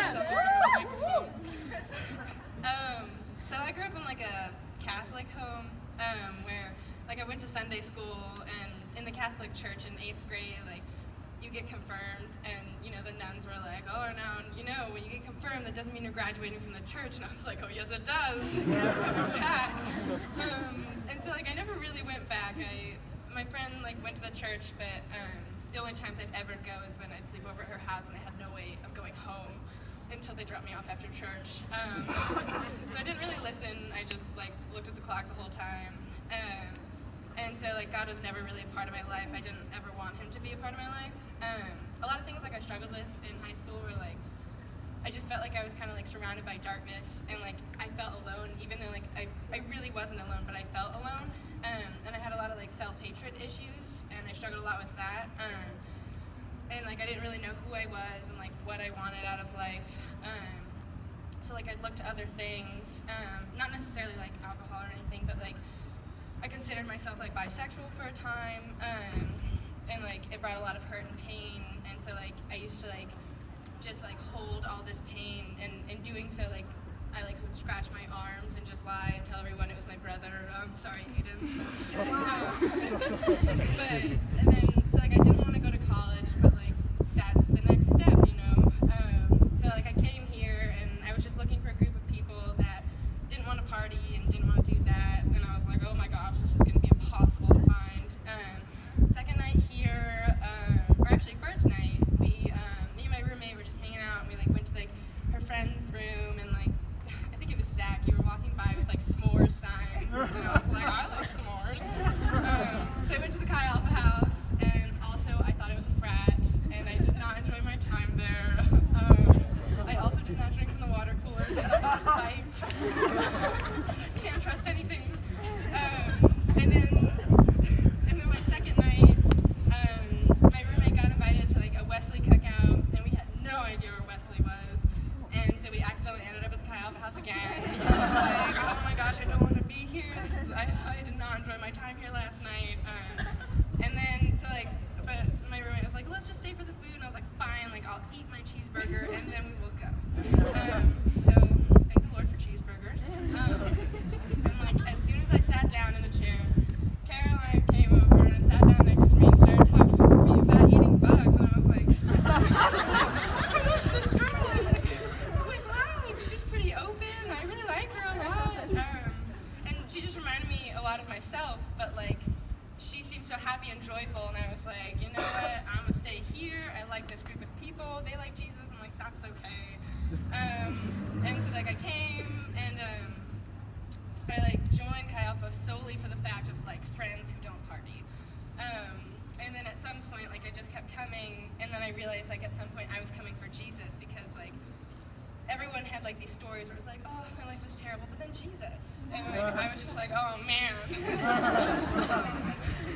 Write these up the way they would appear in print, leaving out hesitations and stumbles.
myself over the microphone. So I grew up in like a Catholic home where like I went to Sunday school, and in the Catholic church in 8th grade, like you get confirmed, and you know the nuns were like, oh, now you know when you get confirmed that doesn't mean you're graduating from the church, and I was like, oh yes it does. Never coming back. And so like I never really went back. My friend like went to the church, but the only times I'd ever go is when I'd sleep over at her house and I had no way of going home until they dropped me off after church. So I didn't really listen. I just like looked at the clock the whole time. And so like God was never really a part of my life. I didn't ever want him to be a part of my life. A lot of things like I struggled with in high school were like, I just felt like I was kind of like surrounded by darkness, and like I felt alone, even though like I really wasn't alone, but I felt alone. And I had a lot of like self-hatred issues, and I struggled a lot with that. And like I didn't really know who I was and like what I wanted out of life. So like I'd look to other things, not necessarily like alcohol or anything, but like I considered myself like bisexual for a time, and like it brought a lot of hurt and pain. And so like I used to like just like hold all this pain, and in doing so like I like would scratch my arms and just lie and tell everyone it was my brother. Sorry, Hayden. And then so like I didn't want to go to college, but like that's the next step, you know. So like I came here and I was just looking for a group of people that didn't want to party and didn't want to do that, and I was like, oh my gosh, this is going to be impossible to find. Second night here, or actually first night, me and my roommate were just hanging out, and we like went to like her friend's room, and like I think it was Zach, you were walking by with like s'mores signs, and I was like, I like s'mores. So I went to the Chi Alpha house, and also I thought it was a frat, and I did not enjoy my time there. I also did not drink from the water coolers. I thought they were spiked. Can't trust anything. And then my second night, my roommate got invited to like a Wesley cookout, and we had no idea where Wesley was. And so we accidentally ended up at the Chi Alpha house again. And I was like, oh my gosh, I don't want to be here. I did not enjoy my time here last night. And then but my roommate was like, let's just stay for the food. And I was like, fine, like I'll eat my cheeseburger and then we will go. So thank the Lord for cheeseburgers. And like as soon as I sat down in a chair, Caroline came over and sat down next to me and started talking to me about eating bugs. And I was like, who's this girl? I'm like, wow, she's pretty open. I really like her a lot. And she just reminded me a lot of myself, but like she seemed so happy and joyful, and I was like, you know what, I'm gonna stay here. I like this group of people. They like Jesus, and like that's okay. And so like I came and I like joined Chi Alpha solely for the fact of like friends who don't party. And then at some point like I just kept coming, and then I realized like at some point I was coming for Jesus, because like everyone had like these stories where it was like, oh, my life was terrible, but then Jesus. And like I was just like, oh man.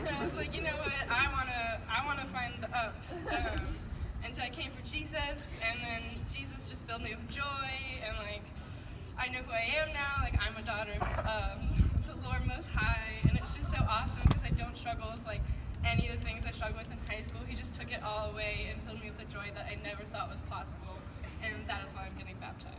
And I was like, you know what? I wanna find the up. And so I came for Jesus, and then Jesus just filled me with joy, and like I know who I am now. Like I'm a daughter of the Lord Most High, and it's just so awesome because I don't struggle with like any of the things I struggled with in high school. He just took it all away and filled me with a joy that I never thought was possible. And that is why I'm getting baptized.